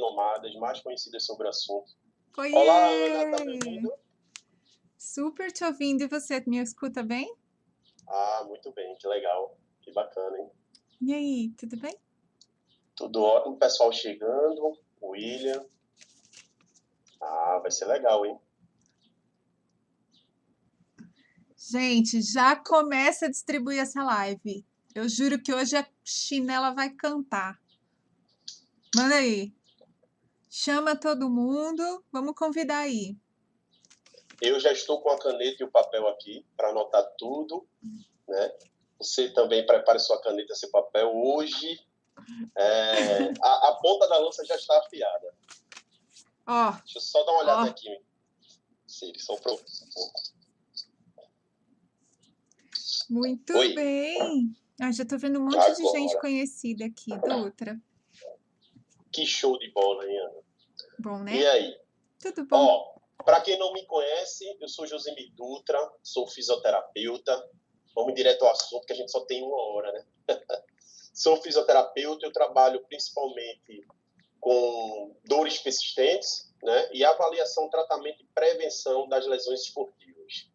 renomadas, mais conhecidas sobre o assunto. Olá, Ana, tá me Oiê! ouvindo? Super te ouvindo. E você, me escuta bem? Ah, muito bem, que legal, que bacana, hein? E aí, tudo bem? Tudo ótimo, pessoal chegando, William. Ah, vai ser legal, hein? Gente, já começa a distribuir essa live. Eu juro que hoje a chinela vai cantar. Manda aí. Chama todo mundo. Vamos convidar aí. Eu já estou com a caneta e o papel aqui para anotar tudo, né? Você também prepare sua caneta e seu papel. Hoje, a ponta da lança já está afiada. Ó, Deixa eu só dar uma olhada ó. aqui. Se eles são prontos. Muito Oi, bem. Ah, já tô vendo um monte de gente agora. conhecida aqui. Dutra. Que show de bola, hein, Ana? Bom, E né? aí? Tudo bom. Ó, para quem não me conhece, eu sou Josemir Dutra, sou fisioterapeuta. Vamos direto ao assunto, que a gente só tem uma hora, né? Sou fisioterapeuta, eu trabalho principalmente com dores persistentes, né? E avaliação, tratamento e prevenção das lesões esportivas.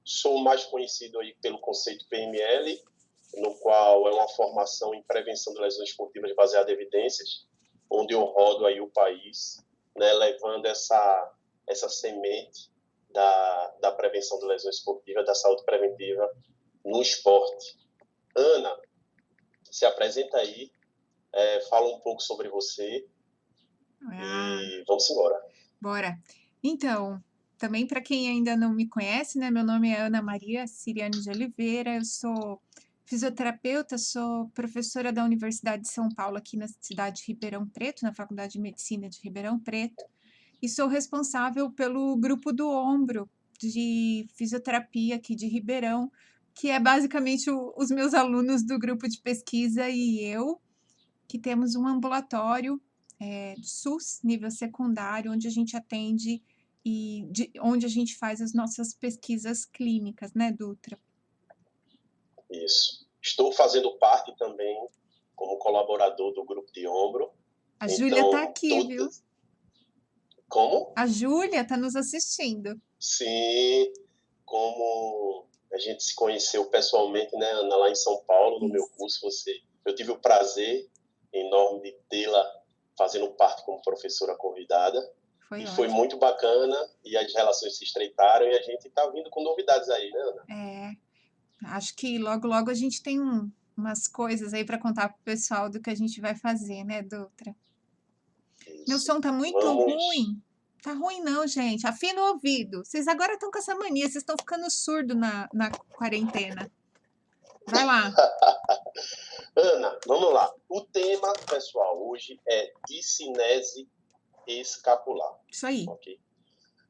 Sou mais conhecido aí pelo conceito PML, no qual é uma formação em prevenção de lesões esportivas baseada em evidências, onde eu rodo aí o país, né, levando essa semente da prevenção de lesões esportivas, da saúde preventiva no esporte. Ana, se apresenta aí, fala um pouco sobre você Ah, e vamos embora. bora. Então, também para quem ainda não me conhece, né? Meu nome é Ana Maria Ciriane de Oliveira, eu sou fisioterapeuta, sou professora da Universidade de São Paulo, aqui na cidade de Ribeirão Preto, na Faculdade de Medicina de Ribeirão Preto, e sou responsável pelo grupo do ombro de fisioterapia aqui de Ribeirão, que é basicamente os meus alunos do grupo de pesquisa e eu, que temos um ambulatório de SUS, nível secundário, onde a gente atende e onde a gente faz as nossas pesquisas clínicas, né, Dutra? Isso. Estou fazendo parte também como colaborador do grupo de ombro. A Júlia tá Então, aqui, viu? Como? A Júlia tá nos assistindo. Sim, como a gente se conheceu pessoalmente, né, Ana, lá em São Paulo, no meu Isso. curso, eu tive o prazer enorme de tê-la fazendo parte como professora convidada, Foi e foi ótimo. muito bacana, e as relações se estreitaram, e a gente está vindo com novidades aí, né, Ana? É, acho que logo, logo a gente tem umas coisas aí para contar pro pessoal do que a gente vai fazer, né, Dutra? Meu Isso. som tá muito Vamos. ruim. Tá ruim não, gente. Afina o ouvido. Vocês agora estão com essa mania, vocês estão ficando surdo na quarentena. Vai lá. Ana, vamos lá. O tema, pessoal, hoje é discinese escapular. Isso aí. Ok?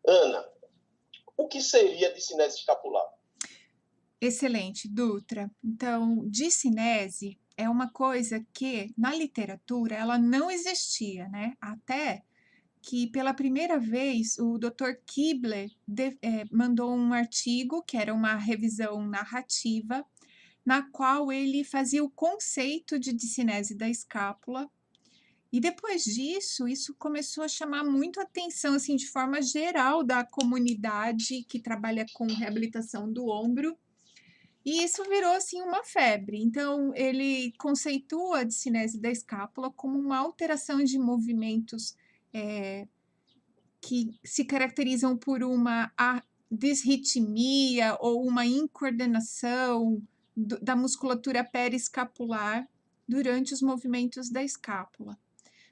Ana, o que seria discinese escapular? Excelente, Dutra. Então, discinese é uma coisa que na literatura ela não existia, né? Até que pela primeira vez o Dr. Kibler mandou um artigo que era uma revisão narrativa, na qual ele fazia o conceito de discinese da escápula. E depois disso, isso começou a chamar muito atenção, assim, de forma geral da comunidade que trabalha com reabilitação do ombro. E isso virou, assim, uma febre. Então, ele conceitua a discinese da escápula como uma alteração de movimentos que se caracterizam por uma disritmia ou uma incoordenação da musculatura periescapular durante os movimentos da escápula.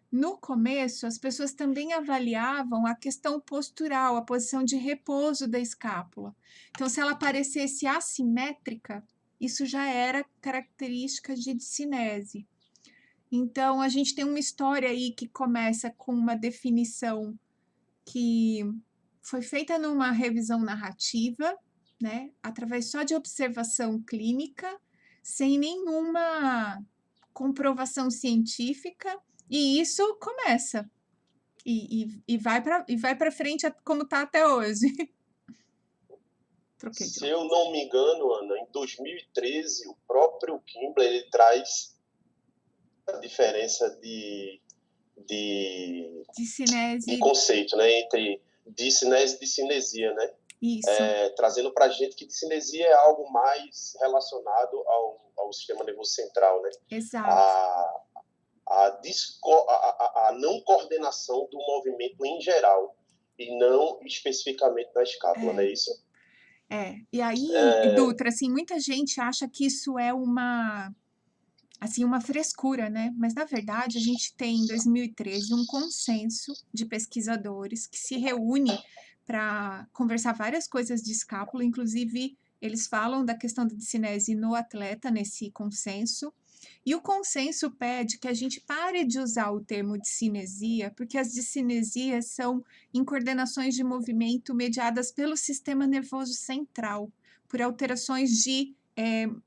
No começo, as pessoas também avaliavam a questão postural, a posição de repouso da escápula. Então, se ela parecesse assimétrica, isso já era característica de discinese. Então, a gente tem uma história aí que começa com uma definição que foi feita numa revisão narrativa, né, através só de observação clínica, sem nenhuma comprovação científica, e isso começa. E vai para frente como está até hoje. Troquei de Se eu óculos. não me engano, Ana, em 2013, o próprio Kimball ele traz a diferença de Discinese, conceito, né, entre discinese e discinesia, né? isso, Trazendo para a gente que discinesia é algo mais relacionado ao sistema nervoso central, né? exato. A, a não coordenação do movimento em geral e não especificamente na escápula, não É, é isso? E aí, Dutra, assim, muita gente acha que isso é uma frescura, né? Mas, na verdade, a gente tem, em 2013, um consenso de pesquisadores que se reúne para conversar várias coisas de escápula, inclusive eles falam da questão da discinese no atleta nesse consenso. E o consenso pede que a gente pare de usar o termo discinesia, porque as discinesias são incoordenações de movimento mediadas pelo sistema nervoso central, por alterações de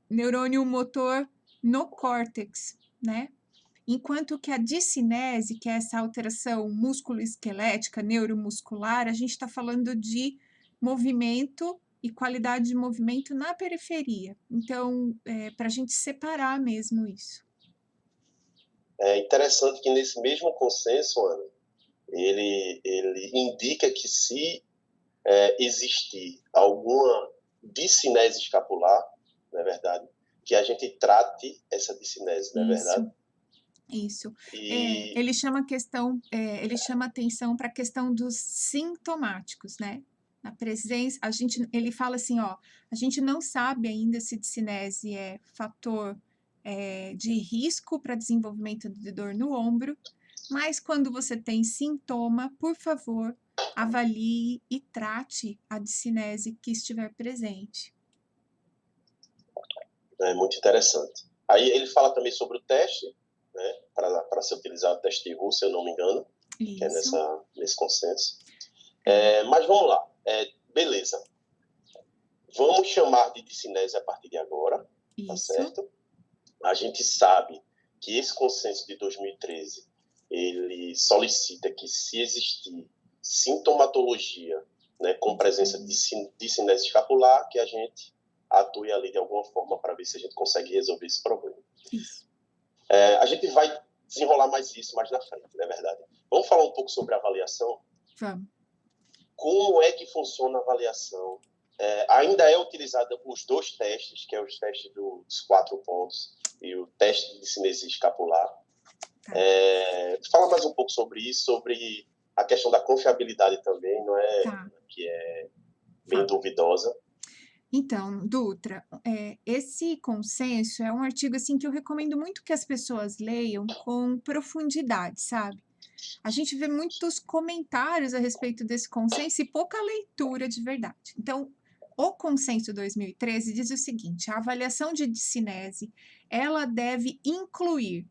neurônio motor no córtex, né? Enquanto que a discinese, que é essa alteração músculo-esquelética, neuromuscular, a gente está falando de movimento e qualidade de movimento na periferia. Então, para a gente separar mesmo isso. É interessante que nesse mesmo consenso, Ana, ele indica que se existir alguma discinese escapular, não é verdade? Que a gente trate essa discinese, não é verdade? Isso. E Ele chama atenção para a questão dos sintomáticos, né? A presença, ele fala assim, ó, a gente não sabe ainda se discinese é fator de risco para desenvolvimento de dor no ombro, mas quando você tem sintoma, por favor, avalie e trate a discinese que estiver presente. é muito interessante. Aí ele fala também sobre o teste, né, para ser utilizado o teste Ru, se eu não me engano, que é Isso. nesse consenso. Mas vamos lá. Beleza. Vamos chamar de discinese a partir de agora, tá Isso. certo? A gente sabe que esse consenso de 2013, ele solicita que se existir sintomatologia, né, com presença de discinese escapular, que a gente atue ali de alguma forma para ver se a gente consegue resolver esse problema. Isso. A gente vai desenrolar mais isso mais na frente, não é verdade? Vamos falar um pouco sobre a avaliação? Vamos. Como é que funciona a avaliação? Ainda é utilizada os dois testes, que é os testes dos 4 pontos e o teste de discinesia escapular. Tá. Fala mais um pouco sobre isso, sobre a questão da confiabilidade também, não é? Tá. Que é bem duvidosa. Então, Dutra, esse consenso é um artigo assim que eu recomendo muito que as pessoas leiam com profundidade, sabe? A gente vê muitos comentários a respeito desse consenso e pouca leitura de verdade. Então, o consenso 2013 diz o seguinte: a avaliação de discinese, ela deve incluir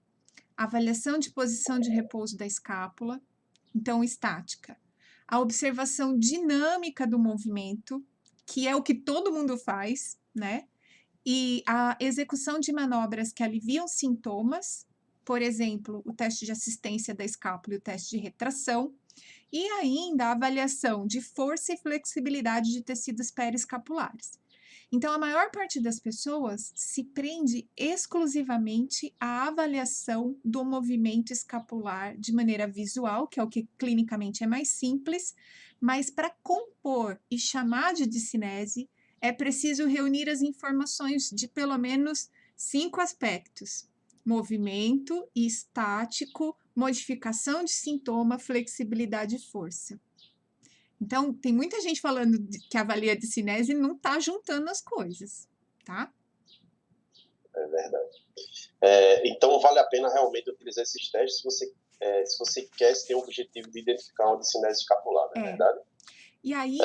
a avaliação de posição de repouso da escápula, então estática, a observação dinâmica do movimento, que é o que todo mundo faz, né? E a execução de manobras que aliviam sintomas, por exemplo, o teste de assistência da escápula e o teste de retração, e ainda a avaliação de força e flexibilidade de tecidos periescapulares. Então, a maior parte das pessoas se prende exclusivamente à avaliação do movimento escapular de maneira visual, que é o que clinicamente é mais simples, mas para compor e chamar de discinese, é preciso reunir as informações de pelo menos 5 aspectos: movimento, estático, modificação de sintoma, flexibilidade e força. Então, tem muita gente falando que avalia a discinese e não está juntando as coisas, tá? É verdade. Então, vale a pena realmente utilizar esses testes se você quer ter o objetivo de identificar uma discinese escapular, não é verdade? E aí,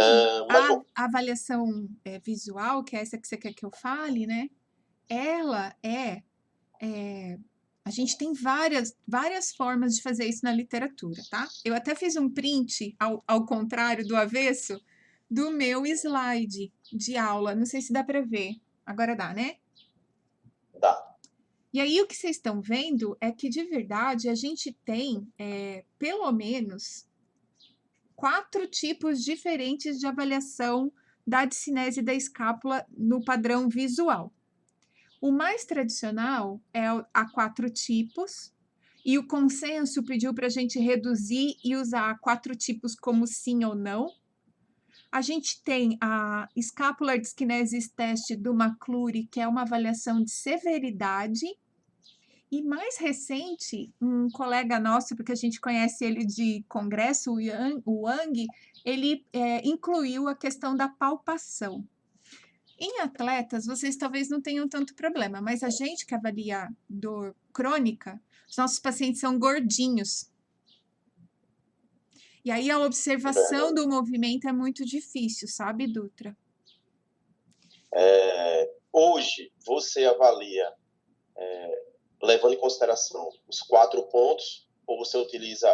Mas, a avaliação visual, que é essa que você quer que eu fale, né? Ela a gente tem várias formas de fazer isso na literatura, tá? Eu até fiz um print, ao contrário do avesso, do meu slide de aula. Não sei se dá para ver. Agora dá, né? dá. E aí, o que vocês estão vendo é que, de verdade, a gente tem pelo menos 4 tipos diferentes de avaliação da discinese da escápula no padrão visual. O mais tradicional é a 4 tipos, E o consenso pediu para a gente reduzir e usar 4 tipos como sim ou não. A gente tem a Scapular Dyskinesis Test do McClure, que é uma avaliação de severidade. E mais recente, um colega nosso, porque a gente conhece ele de congresso, o Wang, ele incluiu a questão da palpação. Em atletas, vocês talvez não tenham tanto problema, mas a gente que avalia dor crônica, os nossos pacientes são gordinhos. E aí a observação do movimento é muito difícil, sabe, Dutra? Hoje, você avalia levando em consideração os 4 pontos, ou você utiliza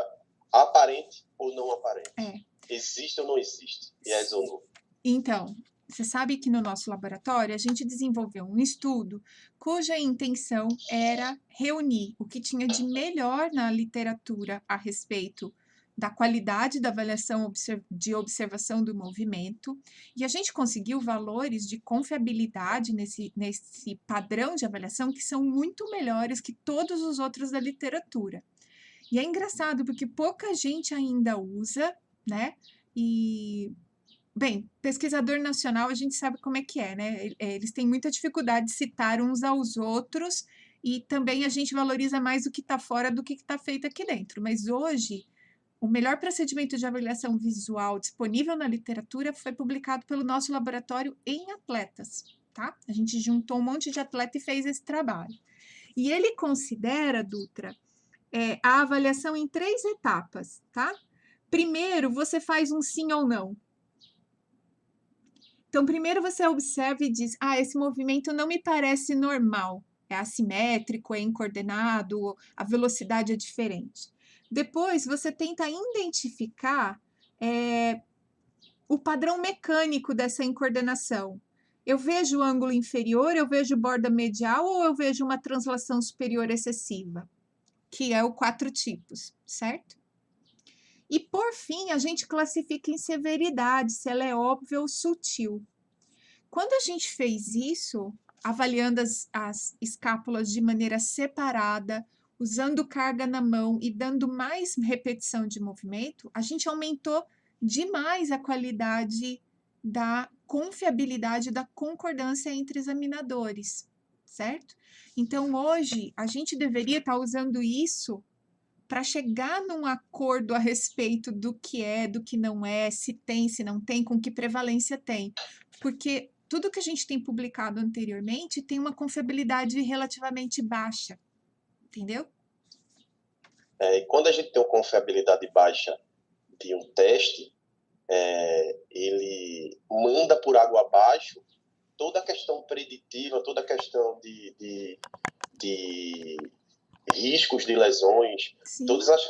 aparente ou não aparente? Existe ou não existe? Yes ou não? Então, você sabe que no nosso laboratório a gente desenvolveu um estudo cuja intenção era reunir o que tinha de melhor na literatura a respeito da qualidade da avaliação de observação do movimento, e a gente conseguiu valores de confiabilidade nesse padrão de avaliação que são muito melhores que todos os outros da literatura. E é engraçado porque pouca gente ainda usa, né? E bem, pesquisador nacional, a gente sabe como é que é, né? Eles têm muita dificuldade de citar uns aos outros e também a gente valoriza mais o que está fora do que está feito aqui dentro. Mas hoje, o melhor procedimento de avaliação visual disponível na literatura foi publicado pelo nosso laboratório em atletas, tá? A gente juntou um monte de atleta e fez esse trabalho. E ele considera, Dutra, a avaliação em 3 etapas, tá? Primeiro, você faz um sim ou não. Então, primeiro você observa e diz: esse movimento não me parece normal, é assimétrico, é incoordenado, a velocidade é diferente. Depois, você tenta identificar o padrão mecânico dessa incoordenação. Eu vejo o ângulo inferior, eu vejo borda medial ou eu vejo uma translação superior excessiva, que é o 4 tipos, certo? E, por fim, a gente classifica em severidade, se ela é óbvia ou sutil. Quando a gente fez isso, avaliando as escápulas de maneira separada, usando carga na mão e dando mais repetição de movimento, a gente aumentou demais a qualidade da confiabilidade da concordância entre examinadores, certo? Então, hoje, a gente deveria estar usando isso para chegar num acordo a respeito do que não é, se tem, se não tem, com que prevalência tem. Porque tudo que a gente tem publicado anteriormente tem uma confiabilidade relativamente baixa, entendeu? E quando a gente tem uma confiabilidade baixa de um teste, ele manda por água abaixo toda a questão preditiva, toda a questão de riscos de lesões,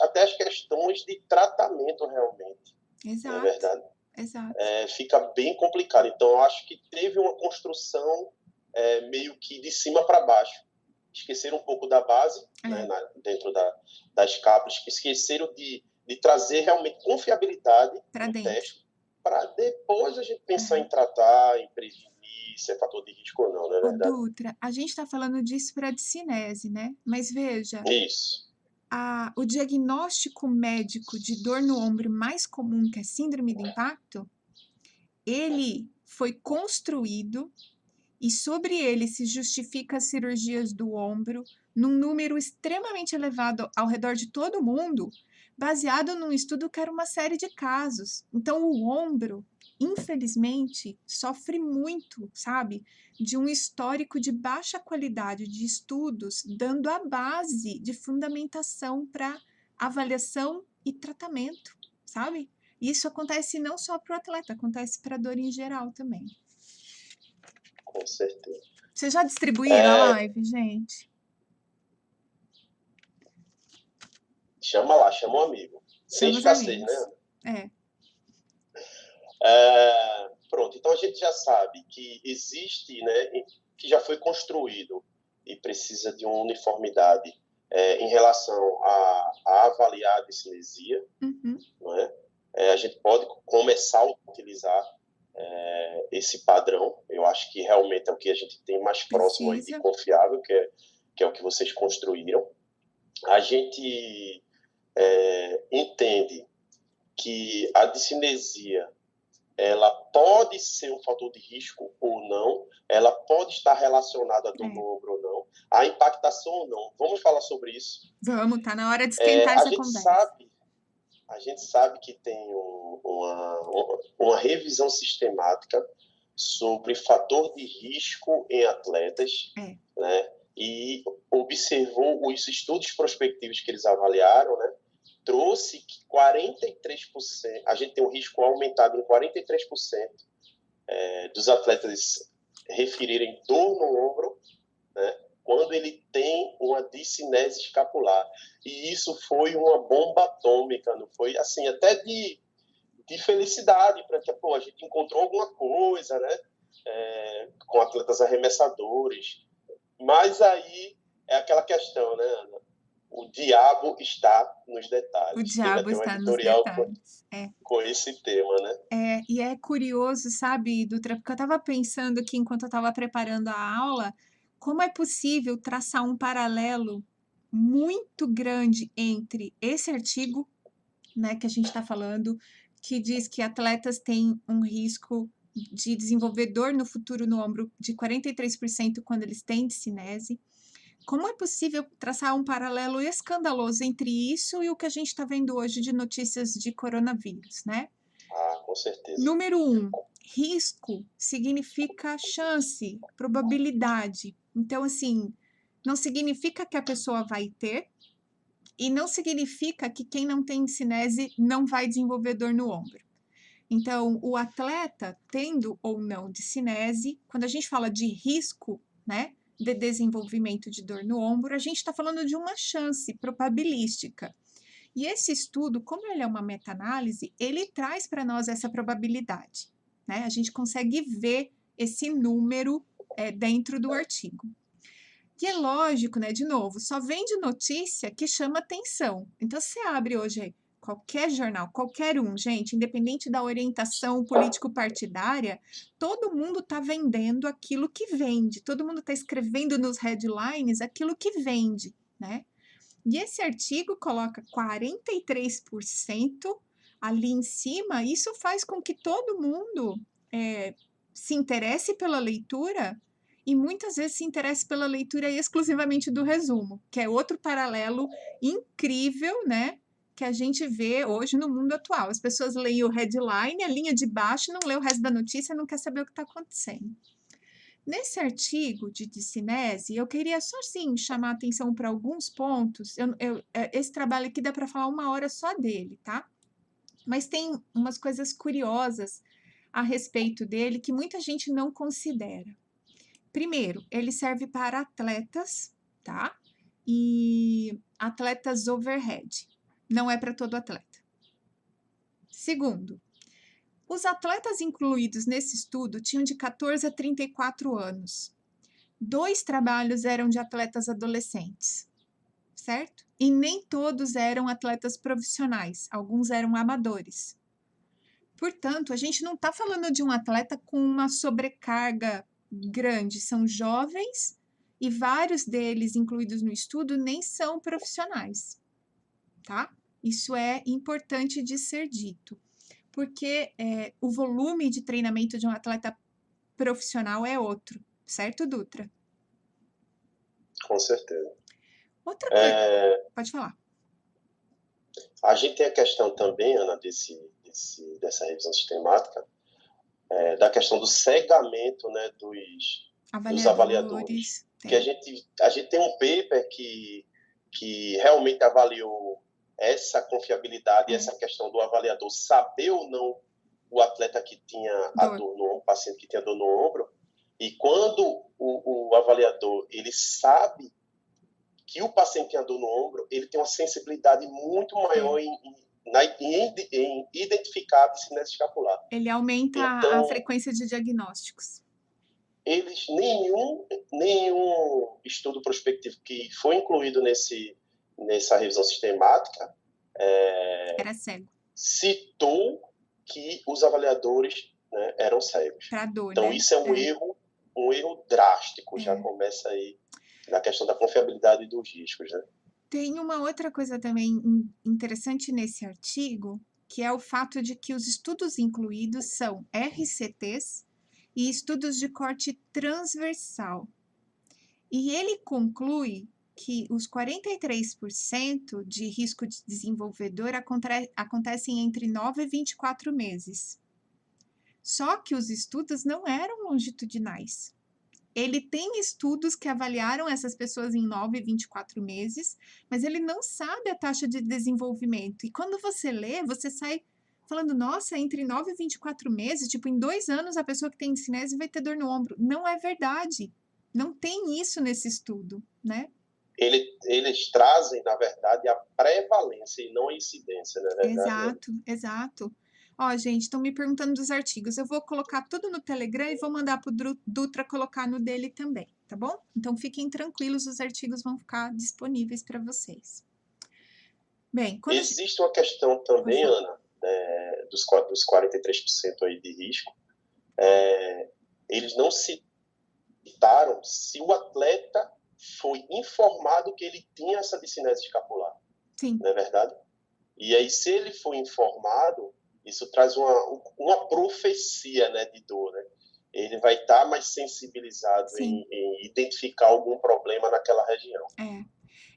até as questões de tratamento realmente. Exato. Não é verdade? Exato. Fica bem complicado. Então, eu acho que teve uma construção meio que de cima para baixo. Esqueceram um pouco da base, né, dentro das capas, esqueceram de trazer realmente confiabilidade no teste, para depois a gente pensar em tratar, em prevenir se é fator de risco ou não, não é verdade? Dutra, a gente está falando de espradicínese, né? Mas veja... Isso. O diagnóstico médico de dor no ombro mais comum, que é síndrome de impacto, ele foi construído e sobre ele se justifica as cirurgias do ombro num número extremamente elevado ao redor de todo o mundo, baseado num estudo que era uma série de casos. Então, o ombro, infelizmente, sofre muito, sabe, de um histórico de baixa qualidade de estudos, dando a base de fundamentação para avaliação e tratamento, sabe? Isso acontece não só para o atleta, acontece para a dor em geral também. Com certeza. Vocês já distribuíram a live, gente? Chama lá, chama um amigo. Sem escassez, né? Pronto, então a gente já sabe que existe, né, que já foi construído e precisa de uma uniformidade em relação a avaliar a discinesia, não é? A gente pode começar a utilizar esse padrão. Eu acho que realmente é o que a gente tem mais próximo aí de confiável, que é o que vocês construíram. a gente entende que a discinesia ela pode ser um fator de risco ou não, ela pode estar relacionada a dor no ombro ou não, a impactação ou não. Vamos falar sobre isso. Vamos, tá na hora de esquentar essa conversa. A gente sabe que tem uma revisão sistemática sobre fator de risco em atletas, né? E observou os estudos prospectivos que eles avaliaram, né? Trouxe que 43%, a gente tem um risco aumentado em 43% dos atletas referirem dor no ombro, né, quando ele tem uma discinese escapular. E isso foi uma bomba atômica, não foi? Assim, até de felicidade, para que a gente encontrou alguma coisa, né, com atletas arremessadores. Mas aí é aquela questão, né, Ana? O diabo está nos detalhes. O diabo está nos detalhes. Com esse tema, né? E é curioso, sabe, Dutra, porque eu estava pensando aqui enquanto eu estava preparando a aula, como é possível traçar um paralelo muito grande entre esse artigo, né, que a gente está falando, que diz que atletas têm um risco de desenvolver dor no futuro no ombro de 43% quando eles têm discinese. Como é possível traçar um paralelo escandaloso entre isso e o que a gente está vendo hoje de notícias de coronavírus, né? Com certeza. Número 1, risco significa chance, probabilidade. Então, assim, não significa que a pessoa vai ter e não significa que quem não tem discinese não vai desenvolver dor no ombro. Então, o atleta tendo ou não discinese, quando a gente fala de risco, né, de desenvolvimento de dor no ombro, a gente está falando de uma chance probabilística. E esse estudo, como ele é uma meta-análise, ele traz para nós essa probabilidade, né? A gente consegue ver esse número dentro do artigo. E é lógico, né? De novo, só vem de notícia que chama atenção. Então, você abre hoje qualquer jornal, qualquer um, gente, independente da orientação político-partidária, todo mundo está vendendo aquilo que vende, todo mundo está escrevendo nos headlines aquilo que vende, né? E esse artigo coloca 43% ali em cima, isso faz com que todo mundo se interesse pela leitura e muitas vezes se interesse pela leitura exclusivamente do resumo, que é outro paralelo incrível, né? Que a gente vê hoje no mundo atual. As pessoas leem o headline, a linha de baixo, não lê o resto da notícia, não quer saber o que está acontecendo. Nesse artigo de discinese, eu queria só sim chamar a atenção para alguns pontos. Esse trabalho aqui dá para falar 1 hora só dele, tá? Mas tem umas coisas curiosas a respeito dele que muita gente não considera. Primeiro, ele serve para atletas, tá? E atletas overhead. Não é para todo atleta. Segundo, os atletas incluídos nesse estudo tinham de 14 a 34 anos. 2 trabalhos eram de atletas adolescentes, certo? E nem todos eram atletas profissionais, alguns eram amadores. Portanto, a gente não está falando de um atleta com uma sobrecarga grande, são jovens e vários deles incluídos no estudo nem são profissionais, tá? Isso é importante de ser dito, porque o volume de treinamento de um atleta profissional é outro, certo, Dutra? Com certeza. Outra coisa, pode falar. A gente tem a questão também, Ana, dessa revisão sistemática, da questão do cegamento, né, dos avaliadores. Que a gente tem um paper que realmente avaliou essa confiabilidade, essa questão do avaliador saber ou não o atleta que tinha a dor no ombro, o paciente que tinha dor no ombro, e quando o avaliador ele sabe que o paciente tem a dor no ombro, ele tem uma sensibilidade muito maior em identificar a discinese escapular. Ele aumenta então, a frequência de diagnósticos. Nenhum estudo prospectivo que foi incluído nessa revisão sistemática era cego. Citou que os avaliadores, né, eram cegos. Pra dor, então, né? Isso é um erro drástico, já começa aí na questão da confiabilidade dos riscos, né? Tem uma outra coisa também interessante nesse artigo, que é o fato de que os estudos incluídos são RCTs e estudos de corte transversal. E ele conclui que os 43% de risco de desenvolvedor acontecem entre 9 e 24 meses. Só que os estudos não eram longitudinais. Ele tem estudos que avaliaram essas pessoas em 9 e 24 meses, mas ele não sabe a taxa de desenvolvimento. E quando você lê, você sai falando, nossa, entre 9 e 24 meses, tipo, em 2 anos a pessoa que tem cinese vai ter dor no ombro. Não é verdade. Não tem isso nesse estudo, né? Eles trazem, na verdade, a prevalência e não a incidência, não é verdade? Exato, exato. Ó, gente, estão me perguntando dos artigos. Eu vou colocar tudo no Telegram e vou mandar para o Dutra colocar no dele também, tá bom? Então, fiquem tranquilos, os artigos vão ficar disponíveis para vocês. Bem, quando existe uma questão também, Ana, dos 43% aí de risco. Eles não citaram se o atleta foi informado que ele tinha essa discinese escapular. Sim. Não é verdade? E aí, se ele foi informado, isso traz uma profecia, né, de dor, né? Ele vai estar mais sensibilizado em identificar algum problema naquela região.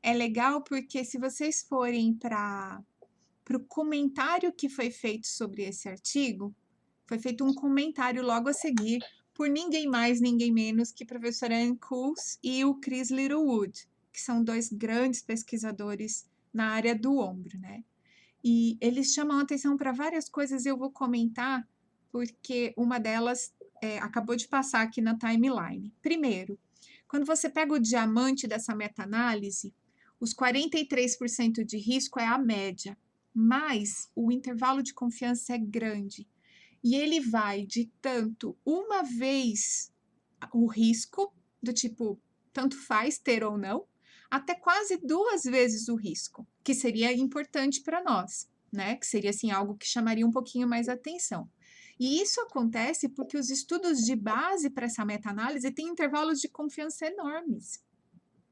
É legal porque se vocês forem para o comentário que foi feito sobre esse artigo, foi feito um comentário logo a seguir por ninguém mais, ninguém menos que a professora Ann Coles e o Chris Littlewood, que são 2 grandes pesquisadores na área do ombro, né? E eles chamam a atenção para várias coisas, eu vou comentar, porque uma delas acabou de passar aqui na timeline. Primeiro, quando você pega o diamante dessa meta-análise, os 43% de risco é a média, mas o intervalo de confiança é grande. E ele vai de tanto uma vez o risco, do tipo, tanto faz ter ou não, até quase 2 vezes o risco, que seria importante para nós, né? Que seria assim algo que chamaria um pouquinho mais atenção. E isso acontece porque os estudos de base para essa meta-análise têm intervalos de confiança enormes,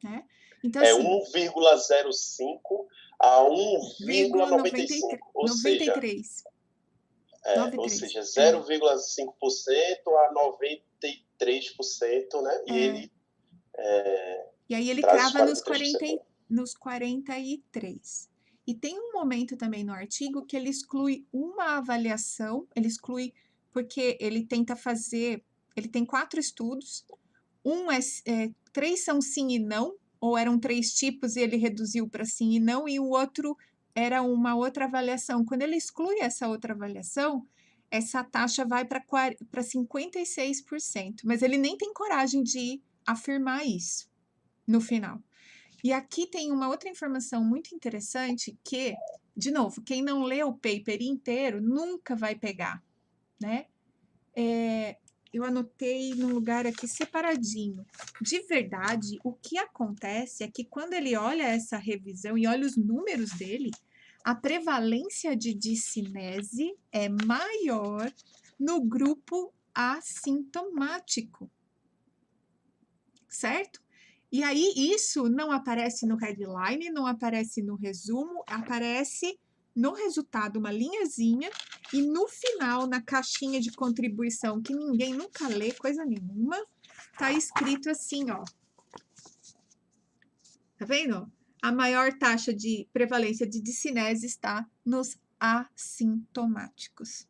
né? Então, assim, 1,05 a 1,95, ou seja, 93. ou seja, 0,5% a 93%, né? E aí ele traz crava os 43%. nos 43. E tem um momento também no artigo que ele exclui uma avaliação, ele exclui porque ele tenta fazer, ele tem 4 estudos, 3 são sim e não, ou eram 3 tipos e ele reduziu para sim e não, e o outro era uma outra avaliação. Quando ele exclui essa outra avaliação, essa taxa vai para 56%, mas ele nem tem coragem de afirmar isso no final. E aqui tem uma outra informação muito interessante que, de novo, quem não lê o paper inteiro nunca vai pegar, né? Eu anotei num lugar aqui separadinho. De verdade, o que acontece é que quando ele olha essa revisão e olha os números dele, a prevalência de discinese é maior no grupo assintomático, certo? E aí, isso não aparece no headline, não aparece no resumo, aparece no resultado uma linhazinha e no final, na caixinha de contribuição, que ninguém nunca lê, coisa nenhuma, tá escrito assim, ó. Tá vendo? A maior taxa de prevalência de discinese está nos assintomáticos.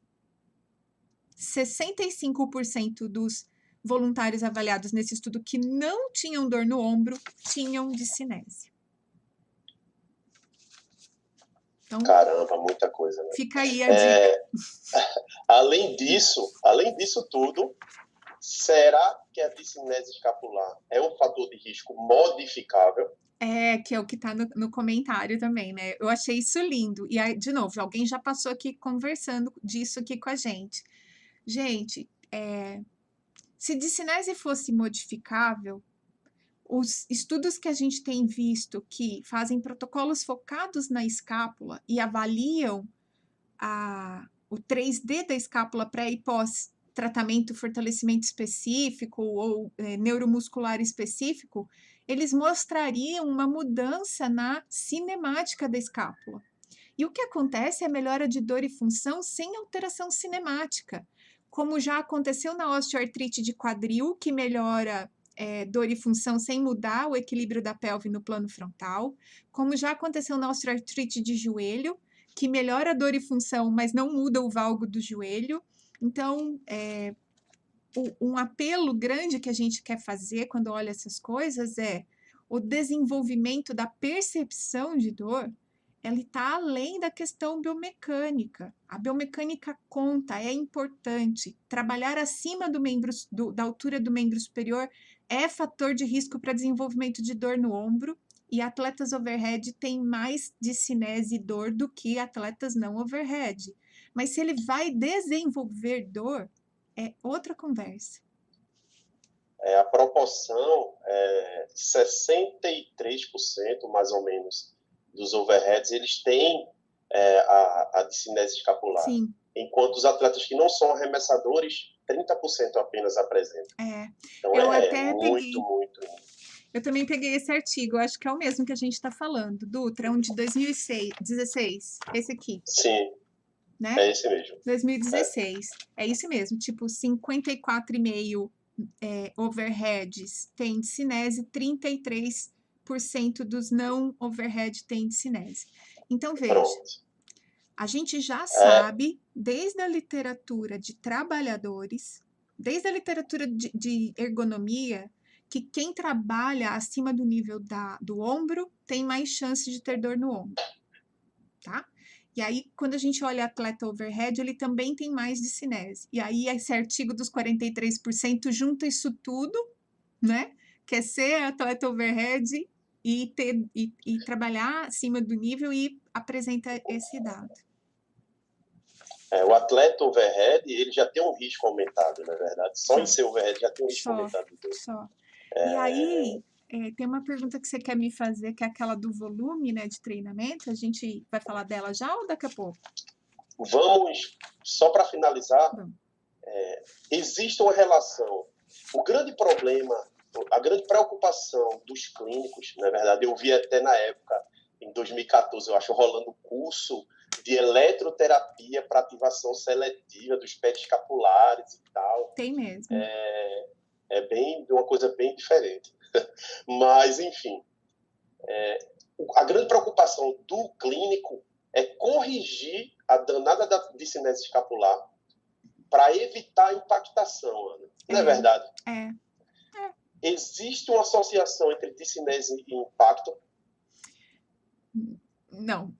65% dos voluntários avaliados nesse estudo que não tinham dor no ombro tinham discinese. Então, caramba, muita coisa, né? Fica aí a dica. Além disso tudo, será que a discinese escapular é um fator de risco modificável? Que é o que está no comentário também, né? Eu achei isso lindo. E aí, de novo, alguém já passou aqui conversando disso aqui com a gente. Gente, se discinese fosse modificável, os estudos que a gente tem visto que fazem protocolos focados na escápula e avaliam o 3D da escápula pré e pós tratamento, fortalecimento específico ou neuromuscular específico, eles mostrariam uma mudança na cinemática da escápula. E o que acontece é a melhora de dor e função sem alteração cinemática, como já aconteceu na osteoartrite de quadril, que melhora dor e função sem mudar o equilíbrio da pelve no plano frontal, como já aconteceu na osteoartrite de joelho, que melhora a dor e função, mas não muda o valgo do joelho. Então, um apelo grande que a gente quer fazer quando olha essas coisas é o desenvolvimento da percepção de dor. Ela está além da questão biomecânica. A biomecânica conta, é importante. Trabalhar acima da altura do membro superior é fator de risco para desenvolvimento de dor no ombro, e atletas overhead têm mais discinese e dor do que atletas não overhead. Mas se ele vai desenvolver dor, é outra conversa. A proporção é 63%, mais ou menos, dos overheads, eles têm a discinese escapular. Sim. Enquanto os atletas que não são arremessadores, 30% apenas apresentam. Então, eu até muito. Eu também peguei esse artigo, eu acho que é o mesmo que a gente está falando, Dutra, é um de 2016, esse aqui. Sim, né? É esse mesmo. 2016, é isso mesmo, tipo 54,5% overheads tem discinese, 33% dos não overhead tem discinese. Então, veja, Pronto. a gente já sabe, desde a literatura de trabalhadores, desde a literatura de ergonomia, que quem trabalha acima do nível do ombro tem mais chance de ter dor no ombro, tá? E aí, quando a gente olha atleta overhead, ele também tem mais discinese. E aí, esse artigo dos 43% junta isso tudo, né? Que é ser atleta overhead e trabalhar acima do nível e apresenta esse dado. O atleta overhead, ele já tem um risco aumentado, na verdade. Só em ser overhead já tem um risco aumentado. Só. E aí, tem uma pergunta que você quer me fazer, que é aquela do volume, né, de treinamento. A gente vai falar dela já ou daqui a pouco? Vamos, só para finalizar, existe uma relação. O grande problema, a grande preocupação dos clínicos, na verdade, eu vi até na época, em 2014, eu acho, rolando curso de eletroterapia para ativação seletiva dos periescapulares e tal. Tem mesmo. É uma coisa bem diferente. Mas, enfim, a grande preocupação do clínico é corrigir a danada da discinese escapular para evitar a impactação, Ana. Não é verdade? Existe uma associação entre discinese e impacto? Não.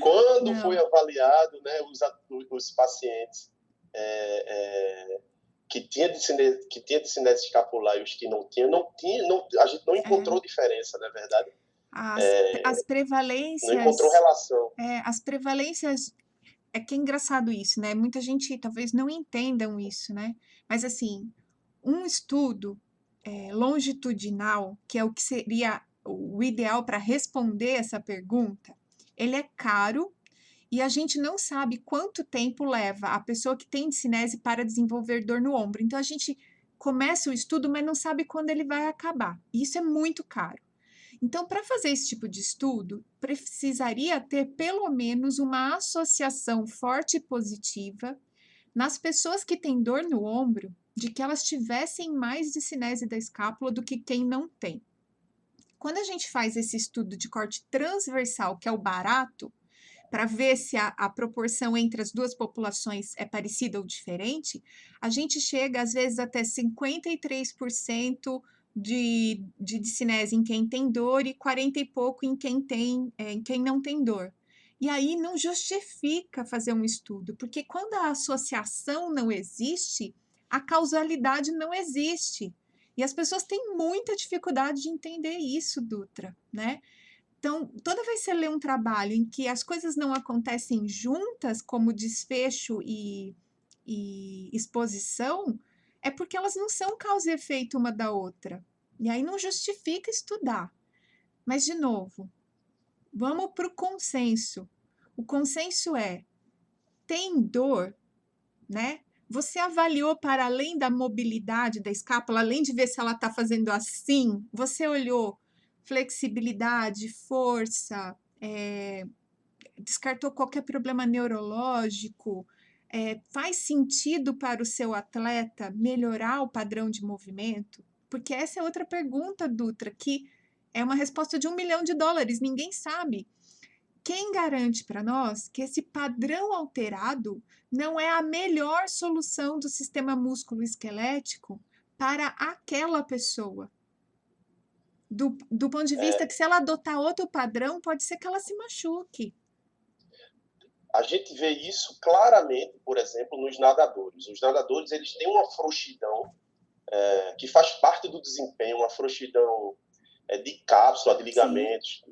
Quando foi avaliado, né, os pacientes que tinha discinese escapular e os que não tinham, a gente não encontrou diferença, não é verdade? As prevalências... Não encontrou relação. As prevalências... É que é engraçado isso, né? Muita gente talvez não entendam isso, né? Mas, assim, um estudo longitudinal, que é o que seria o ideal para responder essa pergunta, ele é caro e a gente não sabe quanto tempo leva a pessoa que tem discinese para desenvolver dor no ombro. Então, a gente começa o estudo, mas não sabe quando ele vai acabar. E isso é muito caro. Então, para fazer esse tipo de estudo, precisaria ter pelo menos uma associação forte e positiva nas pessoas que têm dor no ombro, de que elas tivessem mais discinese da escápula do que quem não tem. Quando a gente faz esse estudo de corte transversal, que é o barato, para ver se a proporção entre as duas populações é parecida ou diferente, a gente chega, às vezes, até 53% de discinese em quem tem dor e 40 e pouco em quem não tem dor. E aí não justifica fazer um estudo, porque quando a associação não existe, a causalidade não existe. E as pessoas têm muita dificuldade de entender isso, Dutra, né? Então, toda vez que você lê um trabalho em que as coisas não acontecem juntas, como desfecho e exposição, é porque elas não são causa e efeito uma da outra. E aí não justifica estudar. Mas, de novo, vamos para o consenso. O consenso é, tem dor, né? Você avaliou para além da mobilidade da escápula, além de ver se ela está fazendo assim, você olhou flexibilidade, força, descartou qualquer problema neurológico? Faz sentido para o seu atleta melhorar o padrão de movimento? Porque essa é outra pergunta, Dutra, que é uma resposta de $1 milhão, ninguém sabe. Quem garante para nós que esse padrão alterado não é a melhor solução do sistema músculo-esquelético para aquela pessoa? Do ponto de vista que, se ela adotar outro padrão, pode ser que ela se machuque. A gente vê isso claramente, por exemplo, nos nadadores. Os nadadores, eles têm uma frouxidão que faz parte do desempenho, uma frouxidão de cápsula, de ligamentos,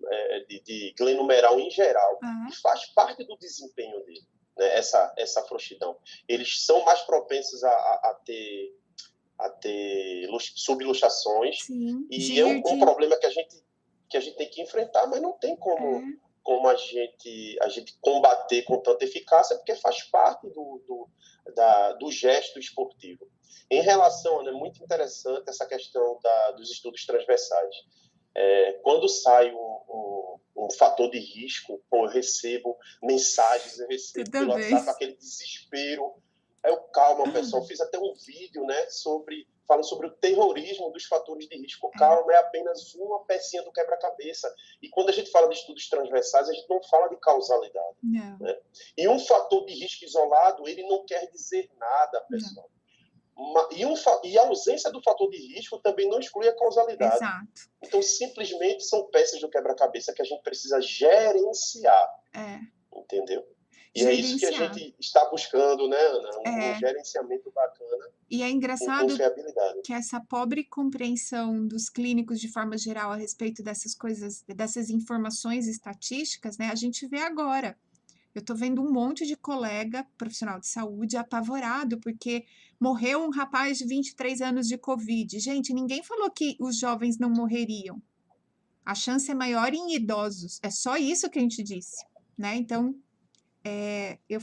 de glenomeral em geral, e faz parte do desempenho dele, né, essa frouxidão. Eles são mais propensos a ter subluxações, e é um problema que a gente tem que enfrentar, mas não tem como a gente combater com tanta eficácia, porque faz parte do gesto esportivo. Em relação, é muito interessante essa questão dos estudos transversais. Quando sai um fator de risco, eu recebo mensagens, eu recebo pelo WhatsApp aquele desespero. Calma, pessoal, fiz até um vídeo, né, falando sobre o terrorismo dos fatores de risco. Calma, é apenas uma pecinha do quebra-cabeça. E quando a gente fala de estudos transversais, a gente não fala de causalidade. Né? E um fator de risco isolado, ele não quer dizer nada, pessoal. E a ausência do fator de risco também não exclui a causalidade. Exato. Então, simplesmente são peças do quebra-cabeça que a gente precisa gerenciar. Entendeu? E é isso que a gente está buscando, né, Ana? Um gerenciamento bacana. E é engraçado que essa pobre compreensão dos clínicos, de forma geral, a respeito dessas coisas, dessas informações estatísticas, né, a gente vê agora. Eu estou vendo um monte de colega profissional de saúde apavorado porque morreu um rapaz de 23 anos de Covid. Gente, ninguém falou que os jovens não morreriam. A chance é maior em idosos. É só isso que a gente disse, né? Então, eu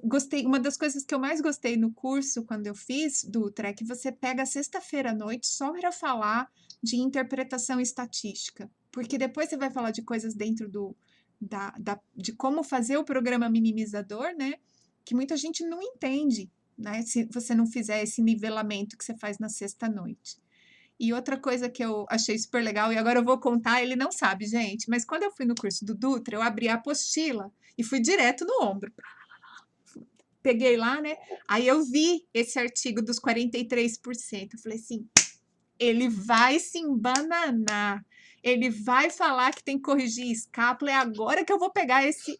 gostei. Uma das coisas que eu mais gostei no curso, quando eu fiz, Dutra, é que você pega sexta-feira à noite só para falar de interpretação estatística. Porque depois você vai falar de coisas dentro de como fazer o programa minimizador, né? Que muita gente não entende, né? Se você não fizer esse nivelamento que você faz na sexta-noite. E outra coisa que eu achei super legal, e agora eu vou contar, ele não sabe, gente, mas quando eu fui no curso do Dutra, eu abri a apostila e fui direto no ombro. Peguei lá, né? Aí eu vi esse artigo dos 43%. Eu falei assim, ele vai se embananar. Ele vai falar que tem que corrigir escápula. É agora que eu vou pegar esse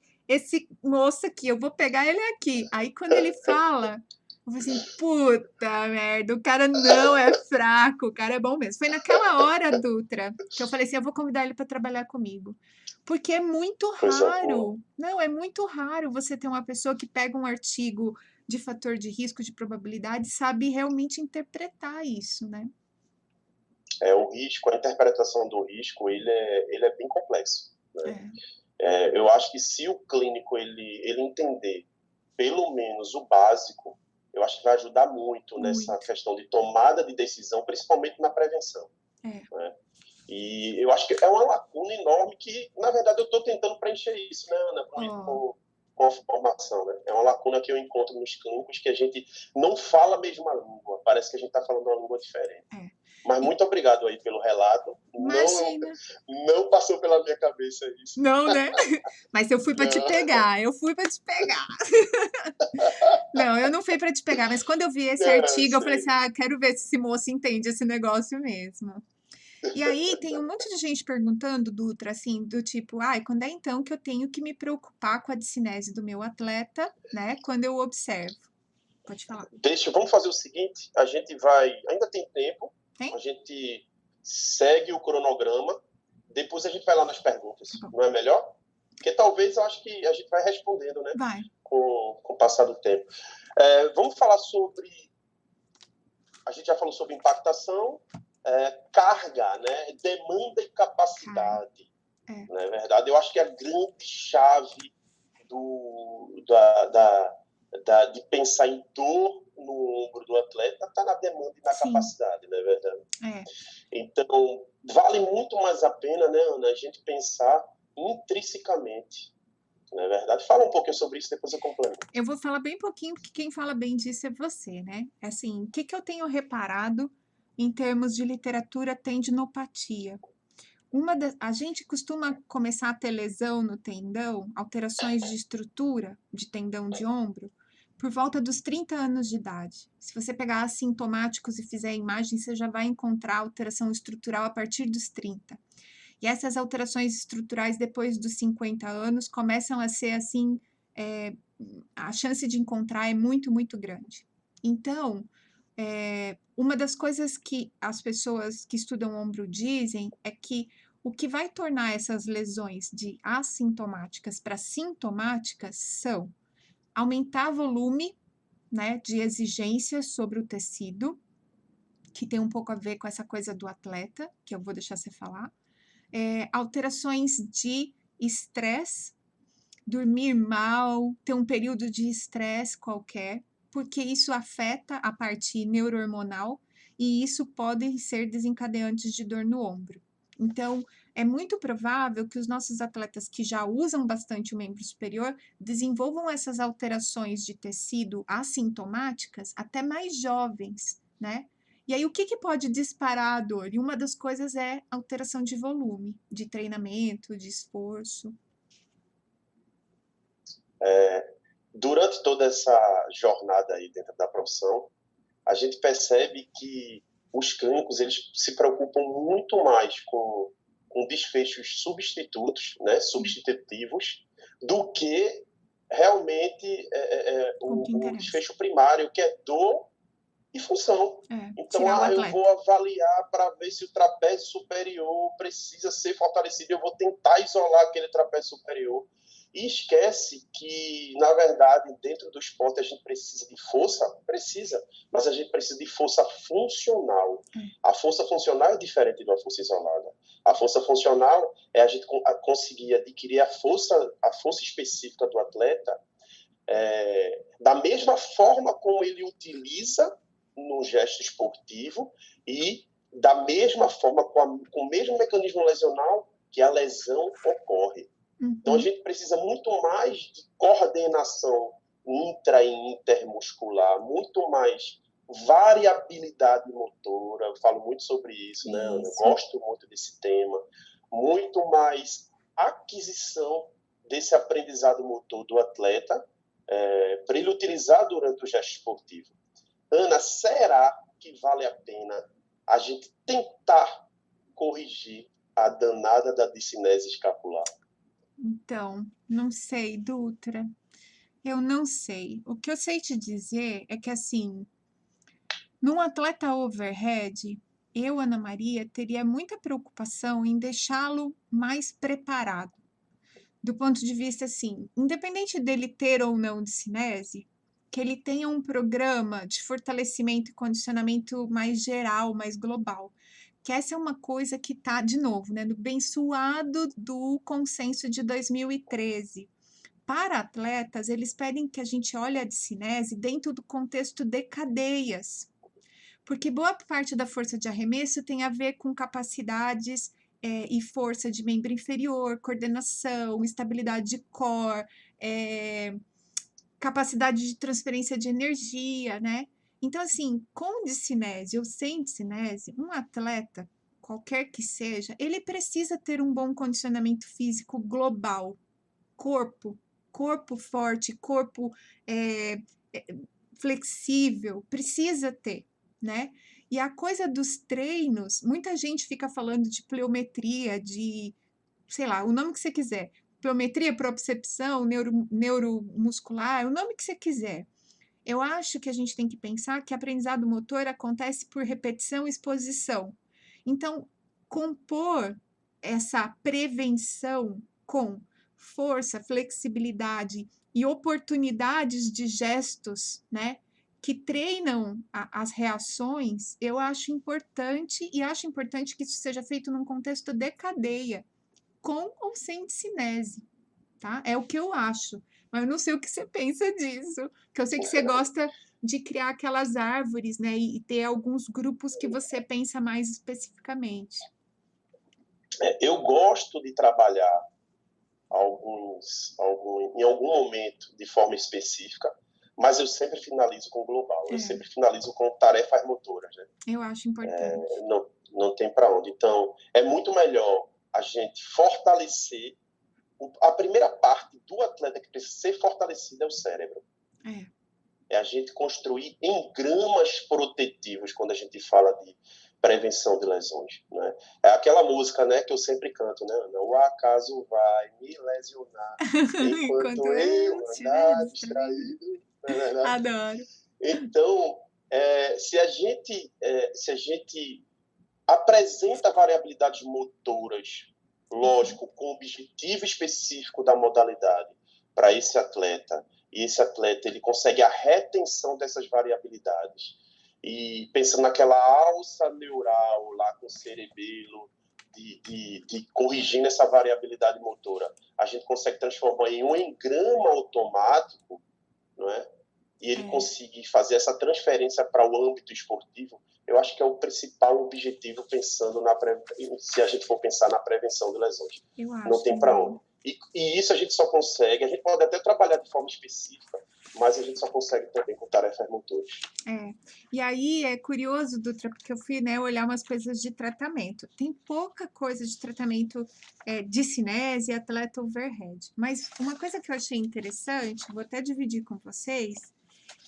moço aqui. Eu vou pegar ele aqui. Aí, quando ele fala, eu falei assim, puta merda, o cara não é fraco, o cara é bom mesmo. Foi naquela hora, Dutra, que eu falei assim, eu vou convidar ele para trabalhar comigo. Porque é muito raro. Não, é muito raro você ter uma pessoa que pega um artigo de fator de risco, de probabilidade, e sabe realmente interpretar isso, né? O risco, a interpretação do risco, ele é bem complexo. Né? Eu acho que se o clínico ele entender pelo menos o básico, eu acho que vai ajudar muito nessa questão de tomada de decisão, principalmente na prevenção. Né? E eu acho que é uma lacuna enorme que, na verdade, eu estou tentando preencher isso, né, Ana, com a formação. Né? É uma lacuna que eu encontro nos clínicos, que a gente não fala a mesma língua, parece que a gente está falando uma língua diferente. Mas muito obrigado aí pelo relato. Imagina. Não passou pela minha cabeça isso. Não, né? Mas eu fui para te pegar. Não, eu não fui para te pegar, mas quando eu vi esse artigo, eu falei assim, quero ver se esse moço entende esse negócio mesmo. E aí tem um monte de gente perguntando, Dutra, assim, do tipo, quando é então que eu tenho que me preocupar com a discinese do meu atleta, né? Quando eu observo. Pode falar. Vamos fazer o seguinte, a gente vai, ainda tem tempo, a gente segue o cronograma, depois a gente vai lá nas perguntas, não é melhor? Porque talvez eu acho que a gente vai respondendo, né? Vai. Com o passar do tempo. Vamos falar sobre, a gente já falou sobre impactação, carga, né? Demanda e capacidade. Não é verdade? Eu acho que a grande chave de pensar em dor no ombro do atleta está na demanda e na Sim, capacidade, não é verdade? é. Então, vale muito mais a pena, né, Ana, a gente pensar intrinsecamente, não é verdade? Fala um pouquinho sobre isso, depois eu complemento. Eu vou falar bem pouquinho, porque quem fala bem disso é você, né? Assim, o que que eu tenho reparado em termos de literatura tendinopatia? A gente costuma começar a ter lesão no tendão, alterações de estrutura de tendão de ombro, por volta dos 30 anos de idade. Se você pegar assintomáticos e fizer a imagem, você já vai encontrar alteração estrutural a partir dos 30. E essas alterações estruturais, depois dos 50 anos, começam a ser assim, a chance de encontrar é muito, muito grande. Então, uma das coisas que as pessoas que estudam ombro dizem é que o que vai tornar essas lesões de assintomáticas para sintomáticas são aumentar volume, né, de exigências sobre o tecido, que tem um pouco a ver com essa coisa do atleta, que eu vou deixar você falar, alterações de estresse, dormir mal, ter um período de estresse qualquer, porque isso afeta a parte neurohormonal e isso pode ser desencadeantes de dor no ombro. Então, é muito provável que os nossos atletas que já usam bastante o membro superior desenvolvam essas alterações de tecido assintomáticas até mais jovens, né? E aí, o que pode disparar a dor? E uma das coisas é alteração de volume, de treinamento, de esforço. Durante toda essa jornada aí dentro da profissão, a gente percebe que os clínicos eles se preocupam muito mais com desfechos substitutos, né, substitutivos, do que realmente O que o interessa. desfecho primário, que é dor e função. Então, Tirar o eu vou atleta. avaliar para ver se o trapézio superior precisa ser fortalecido, eu vou tentar isolar aquele trapézio superior. E esquece que, na verdade, dentro do esporte a gente precisa de força? Precisa, mas a gente precisa de força funcional. A força funcional é diferente de uma força isolada. A força funcional é a gente conseguir adquirir a força específica do atleta da mesma forma como ele utiliza no gesto esportivo e da mesma forma, com o mesmo mecanismo lesional que a lesão ocorre. Então, a gente precisa muito mais de coordenação intra e intermuscular, muito mais variabilidade motora, eu falo muito sobre isso, né, Ana? Eu gosto muito desse tema, muito mais aquisição desse aprendizado motor do atleta para ele utilizar durante o gesto esportivo. Ana, será que vale a pena a gente tentar corrigir a danada da discinese escapular? Então, não sei, Dutra. Eu não sei. O que eu sei te dizer é que, assim, num atleta overhead, eu, Ana Maria, teria muita preocupação em deixá-lo mais preparado. Do ponto de vista, assim, independente dele ter ou não discinese, que ele tenha um programa de fortalecimento e condicionamento mais geral, mais global. Que essa é uma coisa que está, de novo, né, no bem suado do consenso de 2013. Para atletas, eles pedem que a gente olhe a discinese dentro do contexto de cadeias, porque boa parte da força de arremesso tem a ver com capacidades e força de membro inferior, coordenação, estabilidade de core, capacidade de transferência de energia, né? Então, assim, com discinese ou sem discinese, um atleta, qualquer que seja, ele precisa ter um bom condicionamento físico global. Corpo forte, corpo flexível, precisa ter, né? E a coisa dos treinos, muita gente fica falando de pliometria, de, sei lá, o nome que você quiser. Pliometria, propriocepção, neuromuscular, o nome que você quiser. Eu acho que a gente tem que pensar que aprendizado motor acontece por repetição e exposição. Então, compor essa prevenção com força, flexibilidade e oportunidades de gestos, né, que treinam as reações, eu acho importante e acho importante que isso seja feito num contexto de cadeia, com ou sem discinese. tá? É o que eu acho, mas eu não sei o que você pensa disso, que eu sei que você gosta de criar aquelas árvores, né, e ter alguns grupos que você pensa mais especificamente. Eu gosto de trabalhar em algum momento de forma específica, mas eu sempre finalizo com global, eu sempre finalizo com tarefas motoras, né? Eu acho importante. Não tem para onde. Então, é muito melhor a gente fortalecer. A primeira parte do atleta que precisa ser fortalecida é o cérebro. É a gente construir engramas protetivos quando a gente fala de prevenção de lesões, né? É aquela música, né, que eu sempre canto, né? O acaso vai me lesionar enquanto eu andar distraído. Adoro. Então, se a gente apresenta variabilidades motoras, lógico, com o objetivo específico da modalidade para esse atleta, e esse atleta ele consegue a retenção dessas variabilidades, e pensando naquela alça neural lá com o cerebelo, de corrigindo essa variabilidade motora, a gente consegue transformar em um engrama automático, não é? E ele conseguir fazer essa transferência para o âmbito esportivo, eu acho que é o principal objetivo pensando se a gente for pensar na prevenção de lesões. Não tem para onde. E isso a gente só consegue, a gente pode até trabalhar de forma específica, mas a gente só consegue também com tarefas motoras. E aí é curioso, Dutra, porque eu fui, né, olhar umas coisas de tratamento. Tem pouca coisa de tratamento de cinese e atleta overhead. Mas uma coisa que eu achei interessante, vou até dividir com vocês,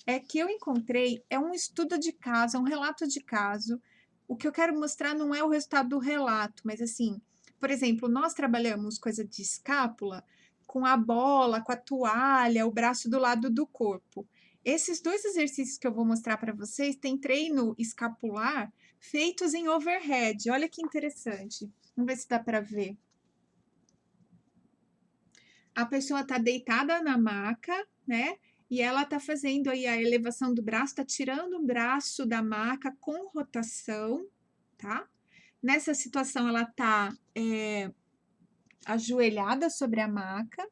é que eu encontrei, é um estudo de caso, é um relato de caso. O que eu quero mostrar não é o resultado do relato, mas assim, por exemplo, nós trabalhamos coisa de escápula com a bola, com a toalha, o braço do lado do corpo. Esses dois exercícios que eu vou mostrar para vocês têm treino escapular feitos em overhead. Olha que interessante. Vamos ver se dá para ver. A pessoa está deitada na maca, né? E ela está fazendo aí a elevação do braço, está tirando o braço da maca com rotação, tá? Nessa situação, ela está ajoelhada sobre a maca.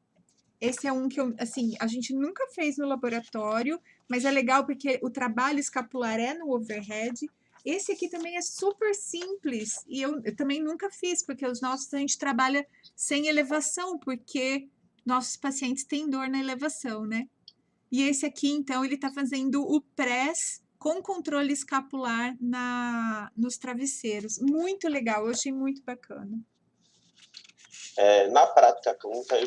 Esse é um que, assim, a gente nunca fez no laboratório, mas é legal porque o trabalho escapular é no overhead. Esse aqui também é super simples e eu também nunca fiz, porque os nossos a gente trabalha sem elevação, porque nossos pacientes têm dor na elevação, né? E esse aqui, então, ele tá fazendo o press com controle escapular nos travesseiros. Muito legal, eu achei muito bacana. Na prática clínica,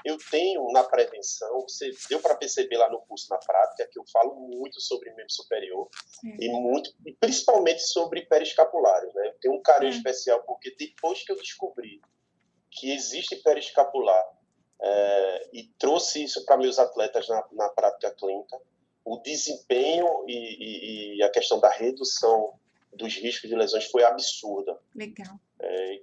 eu tenho na prevenção, você deu para perceber lá no curso na prática, que eu falo muito sobre membro superior e principalmente sobre periescapulares, né? Eu tenho um carinho especial porque depois que eu descobri que existe periescapular e trouxe isso para meus atletas na prática clínica, o desempenho e a questão da redução dos riscos de lesões foi absurda. Legal.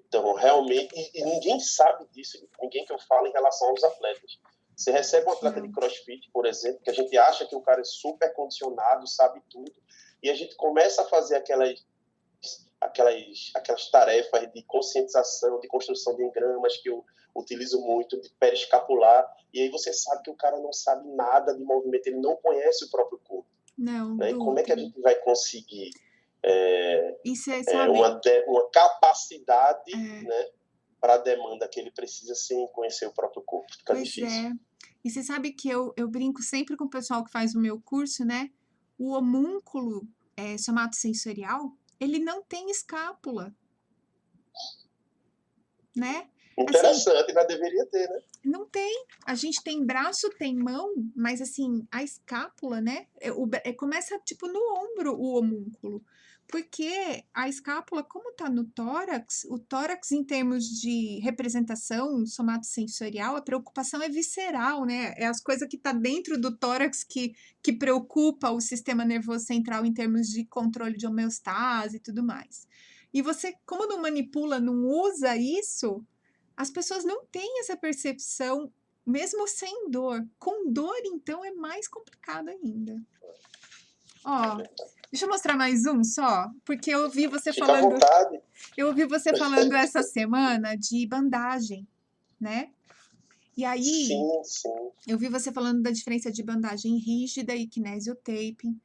Então, realmente, e ninguém sabe disso, ninguém que eu falo em relação aos atletas. Você recebe um atleta de crossfit, por exemplo, que a gente acha que o cara é super condicionado, sabe tudo, e a gente começa a fazer aquelas tarefas de conscientização, de construção de engramas, que eu utilizo muito, de periescapular, e aí você sabe que o cara não sabe nada de movimento, ele não conhece o próprio corpo. Não, né? E como é que a gente vai conseguir uma capacidade né, para a demanda que ele precisa sem conhecer o próprio corpo? Fica difícil. E você sabe que eu brinco sempre com o pessoal que faz o meu curso, né? O homúnculo somatosensorial, ele não tem escápula, né? Interessante, assim, mas deveria ter, né? Não tem. A gente tem braço, tem mão, mas assim, a escápula, né? Começa tipo no ombro o homúnculo. Porque a escápula, como tá no tórax, o tórax, em termos de representação somatosensorial, a preocupação é visceral, né? É as coisas que tá dentro do tórax que preocupa o sistema nervoso central em termos de controle de homeostase e tudo mais. E você, como não manipula, não usa isso, as pessoas não têm essa percepção, mesmo sem dor. Com dor, então, é mais complicado ainda. Ó, deixa eu mostrar mais um só, porque eu ouvi você falando. Fica à vontade. Eu ouvi você falando essa semana de bandagem, né? E aí, Sim, sim. eu vi você falando da diferença de bandagem rígida e kinesiotaping,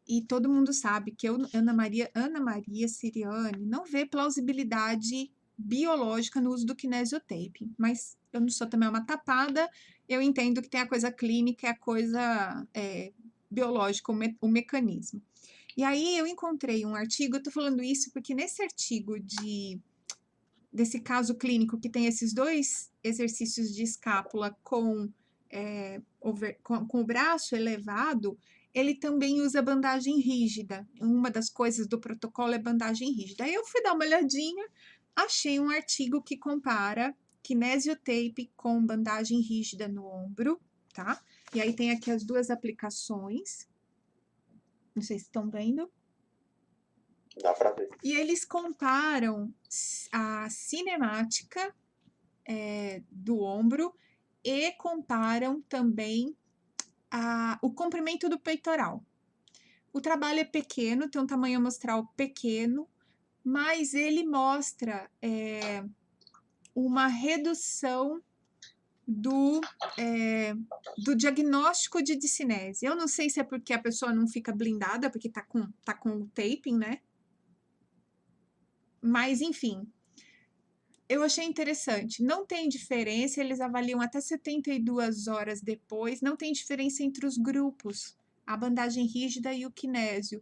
e todo mundo sabe que Ana Maria Siriani não vê plausibilidade biológica no uso do kinesiotaping, mas eu não sou também uma tapada, eu entendo que tem a coisa clínica e a coisa biológica, o mecanismo. E aí eu encontrei um artigo, eu tô falando isso porque nesse artigo desse caso clínico que tem esses 2 exercícios de escápula com o braço elevado, ele também usa bandagem rígida. Uma das coisas do protocolo é bandagem rígida. Aí eu fui dar uma olhadinha, achei um artigo que compara kinesiotape com bandagem rígida no ombro, tá? E aí tem aqui as 2 aplicações. Não sei se estão vendo. Dá para ver. E eles comparam a cinemática do ombro e comparam também o comprimento do peitoral. O trabalho é pequeno, tem um tamanho amostral pequeno, mas ele mostra uma redução do diagnóstico de discinese. Eu não sei se é porque a pessoa não fica blindada, porque tá com o taping, né? Mas, enfim, eu achei interessante. Não tem diferença, eles avaliam até 72 horas depois, não tem diferença entre os grupos, a bandagem rígida e o kinésio.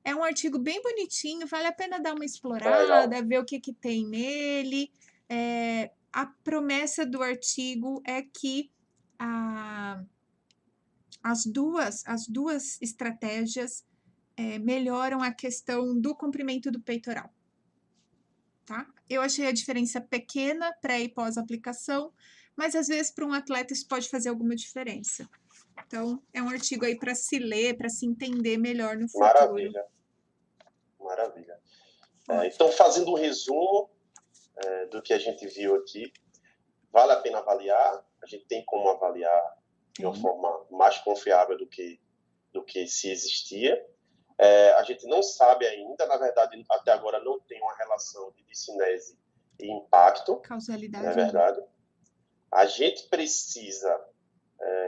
É um artigo bem bonitinho, vale a pena dar uma explorada, ver o que tem nele. A promessa do artigo é que as duas estratégias melhoram a questão do comprimento do peitoral. Tá? Eu achei a diferença pequena, pré e pós-aplicação, mas às vezes para um atleta isso pode fazer alguma diferença. Então, é um artigo aí para se ler, para se entender melhor no futuro. Maravilha. Maravilha. Então, fazendo um resumo do que a gente viu aqui, vale a pena avaliar, a gente tem como avaliar de uma forma mais confiável do que se existia. A gente não sabe ainda, na verdade, até agora não tem uma relação de discinese e impacto. Causalidade. Não é verdade? A gente precisa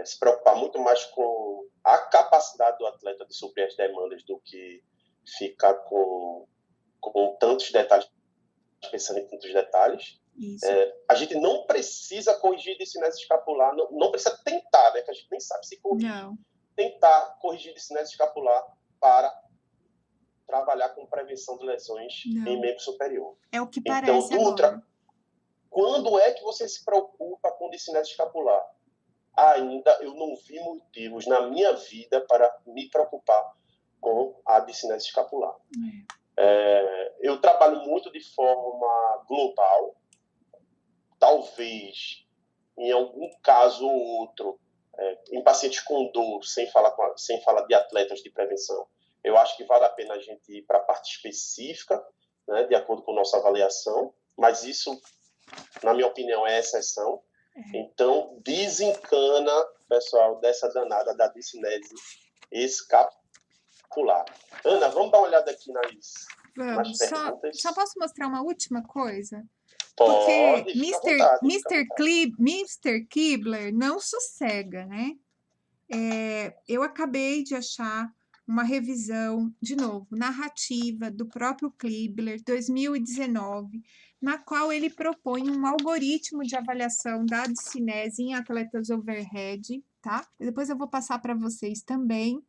se preocupar muito mais com a capacidade do atleta de suprir as demandas do que ficar com tantos detalhes, pensando em tantos detalhes. A gente não precisa corrigir discinese escapular, não precisa tentar, né? Que a gente nem sabe se corrigir. Não. Tentar corrigir discinese escapular para trabalhar com prevenção de lesões em membro superior. É o que parece então, Dutra, agora. Quando é que você se preocupa com discinese escapular? Ainda eu não vi motivos na minha vida para me preocupar com a discinese escapular. Eu trabalho muito de forma global, talvez em algum caso ou outro, em pacientes com dor, sem falar de atletas de prevenção. Eu acho que vale a pena a gente ir para a parte específica, né, de acordo com a nossa avaliação, mas isso, na minha opinião, é exceção. Então, desencana, pessoal, dessa danada da discinese escapular. Ana, vamos dar uma olhada aqui nas perguntas. Só posso mostrar uma última coisa? Pode, porque Mr. Kibler não sossega, né? Eu acabei de achar uma revisão, de novo, narrativa do próprio Kibler, 2019, na qual ele propõe um algoritmo de avaliação da discinese em atletas overhead, tá? Depois eu vou passar para vocês também.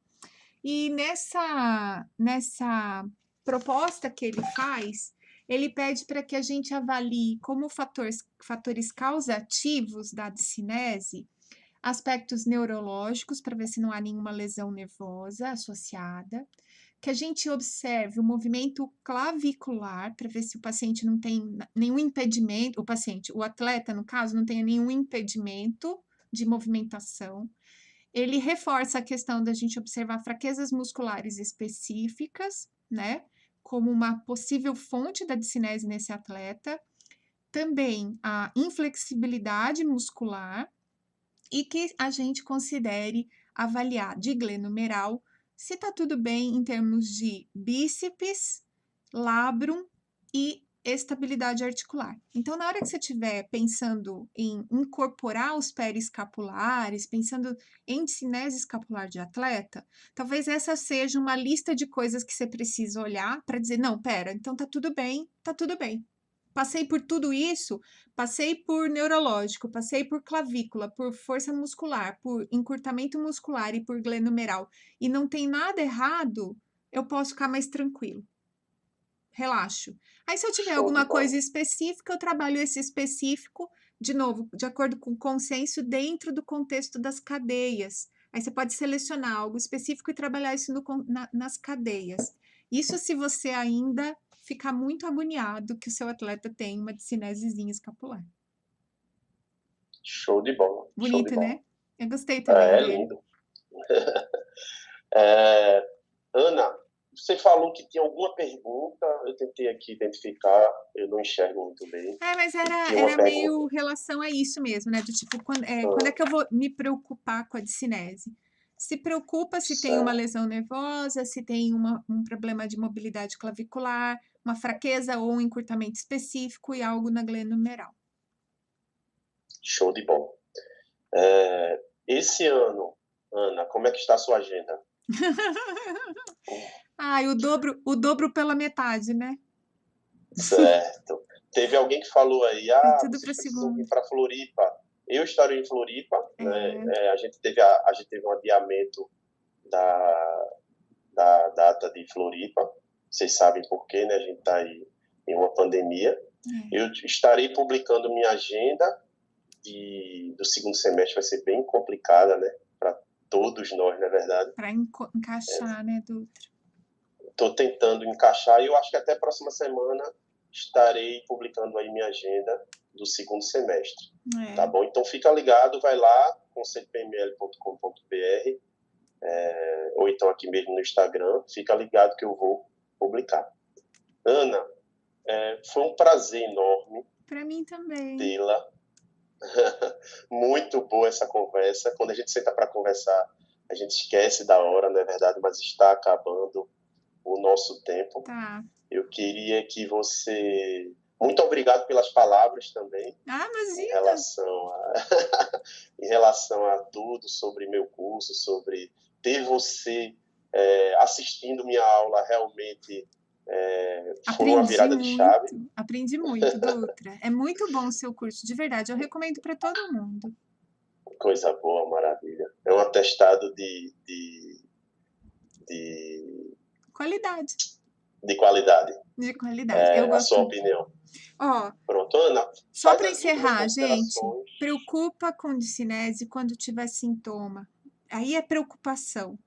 E nessa proposta que ele faz, ele pede para que a gente avalie como fatores causativos da discinese, aspectos neurológicos, para ver se não há nenhuma lesão nervosa associada, que a gente observe o movimento clavicular, para ver se o paciente não tem nenhum impedimento, o atleta, no caso, não tenha nenhum impedimento de movimentação. Ele reforça a questão da gente observar fraquezas musculares específicas, né, como uma possível fonte da discinese nesse atleta. Também a inflexibilidade muscular, e que a gente considere avaliar de glenomeral se está tudo bem em termos de bíceps, labrum e estabilidade articular. Então, na hora que você estiver pensando em incorporar os periscapulares, pensando em discinese escapular de atleta, talvez essa seja uma lista de coisas que você precisa olhar para dizer, não, pera, então tá tudo bem, tá tudo bem. Passei por tudo isso, passei por neurológico, passei por clavícula, por força muscular, por encurtamento muscular e por glenomeral, e não tem nada errado, eu posso ficar mais tranquilo. Relaxo. Aí, se eu tiver Show de alguma coisa bola. específica, eu trabalho esse específico, de novo, de acordo com o consenso, dentro do contexto das cadeias. Aí você pode selecionar algo específico e trabalhar isso nas cadeias. Isso se você ainda ficar muito agoniado que o seu atleta tem uma discinesezinha escapular. Show de bola. Show de Bonito, bola. né? Eu gostei também É dele. lindo. Ana, você falou que tinha alguma pergunta, eu tentei aqui identificar, eu não enxergo muito bem. Mas Tinha uma era pergunta. meio relação a isso mesmo, né? Do tipo, quando é que eu vou me preocupar com a discinese? Se preocupa se tem uma Certo. lesão nervosa, se tem um problema de mobilidade clavicular, uma fraqueza ou um encurtamento específico e algo na glenomeral. Show de bola. Esse ano, Ana, como é que está a sua agenda? O dobro pela metade, né? Certo. Teve alguém que falou aí, Tudo para vocês precisam vir segunda. para Floripa. Eu estarei em Floripa, né? A gente teve um adiamento da data de Floripa. Vocês sabem por quê, né? A gente está aí em uma pandemia. Eu estarei publicando minha agenda do segundo semestre, vai ser bem complicada, né? Para todos nós, na verdade. Para encaixar, né, Dutra? Estou tentando encaixar e eu acho que até a próxima semana estarei publicando aí minha agenda do segundo semestre. Tá bom? Então fica ligado, vai lá, conselhopml.com.br, ou então aqui mesmo no Instagram, fica ligado que eu vou publicar. Ana, foi um prazer enorme para mim também tê-la. Muito boa essa conversa. Quando a gente senta para conversar, a gente esquece da hora, não é verdade? Mas está acabando o nosso tempo. Tá. Eu queria que você... Muito obrigado pelas palavras também. Imagina! Em relação a tudo sobre meu curso, sobre ter você assistindo minha aula, realmente foi uma virada de chave. Aprendi muito, Dutra. É muito bom o seu curso, de verdade. Eu recomendo para todo mundo. Coisa boa, maravilha. É um atestado de qualidade. De qualidade. De qualidade. Eu gosto. A sua opinião. Pronto, Ana. Só para encerrar, gente, preocupa com discinese quando tiver sintoma. Aí é preocupação.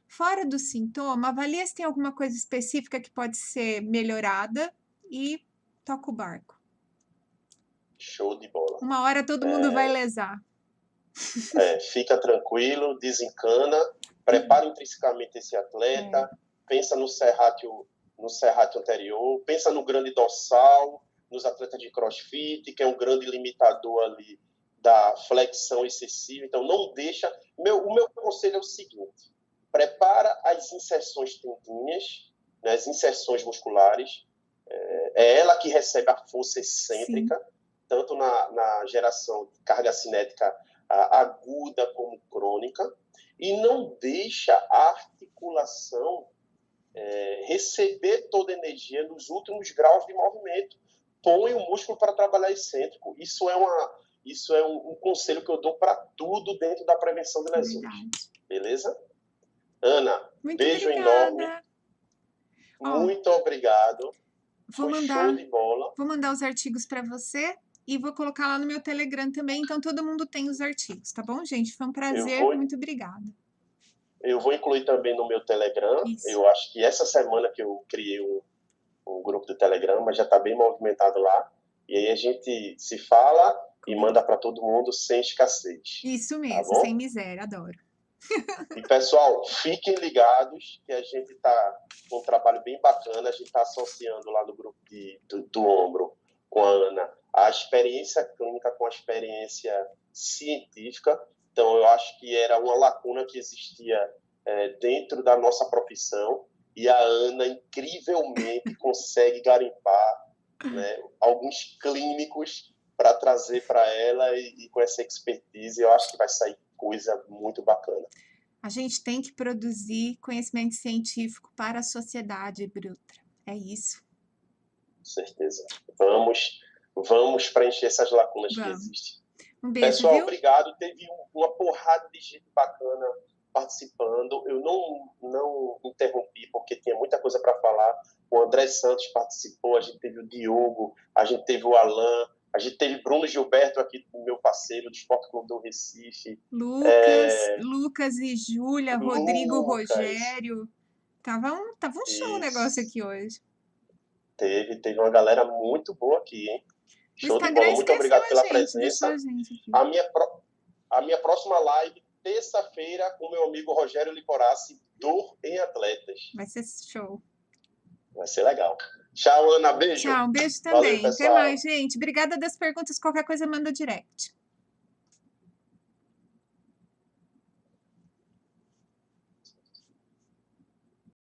Fora do sintoma, avalia se tem alguma coisa específica que pode ser melhorada e toca o barco. Show de bola. Uma hora todo mundo vai lesar. Fica tranquilo, desencana, prepara intrinsecamente esse atleta, pensa no serrátil anterior, pensa no grande dorsal, nos atletas de crossfit, que é um grande limitador ali da flexão excessiva. Então, não deixa... O meu conselho é o seguinte, prepara as inserções tendinhas, né, as inserções musculares, é ela que recebe a força excêntrica, tanto na geração de carga cinética aguda como crônica, e não deixa a articulação receber toda a energia nos últimos graus de movimento. Põe o músculo para trabalhar excêntrico. Isso é um conselho que eu dou para tudo dentro da prevenção de lesões. Beleza? Ana, beijo enorme. Muito obrigado. Foi show de bola. Vou mandar os artigos para você e vou colocar lá no meu Telegram também, então todo mundo tem os artigos, tá bom, gente? Foi um prazer, muito obrigada. Eu vou incluir também no meu Telegram. Isso. Eu acho que essa semana que eu criei um grupo do Telegram, mas já está bem movimentado lá. E aí a gente se fala e manda para todo mundo sem escassez. Isso mesmo, sem miséria, adoro. E, pessoal, fiquem ligados que a gente está com um trabalho bem bacana. A gente está associando lá no grupo do Ombro com a Ana a experiência clínica com a experiência científica. Então, eu acho que era uma lacuna que existia dentro da nossa profissão e a Ana incrivelmente consegue garimpar né, alguns clínicos para trazer para ela e com essa expertise eu acho que vai sair coisa muito bacana. A gente tem que produzir conhecimento científico para a sociedade, Brutra. É isso. Com certeza. Vamos preencher essas lacunas que Vamos. existem. Um beijo, Pessoal, viu? obrigado. Teve uma porrada de gente bacana participando. Eu não interrompi porque tinha muita coisa para falar. O André Santos participou, a gente teve o Diogo, a gente teve o Alan, a gente teve Bruno Gilberto aqui, meu parceiro do Esporte Clube do Recife. Lucas e Júlia, Rodrigo, Lucas, Rogério. Tava um show o negócio isso. aqui hoje. Teve uma galera muito boa aqui, hein? O Show de Instagram bola. Muito esqueceu obrigado a pela gente, deixou a presença. gente aqui. A minha próxima live, terça-feira, com meu amigo Rogério Liporassi, Dor em Atletas. Vai ser show. Vai ser legal. Tchau, Ana. Beijo. Tchau, um beijo Valeu, também. Até pessoal. mais, gente. Obrigada das perguntas. Qualquer coisa, manda direct.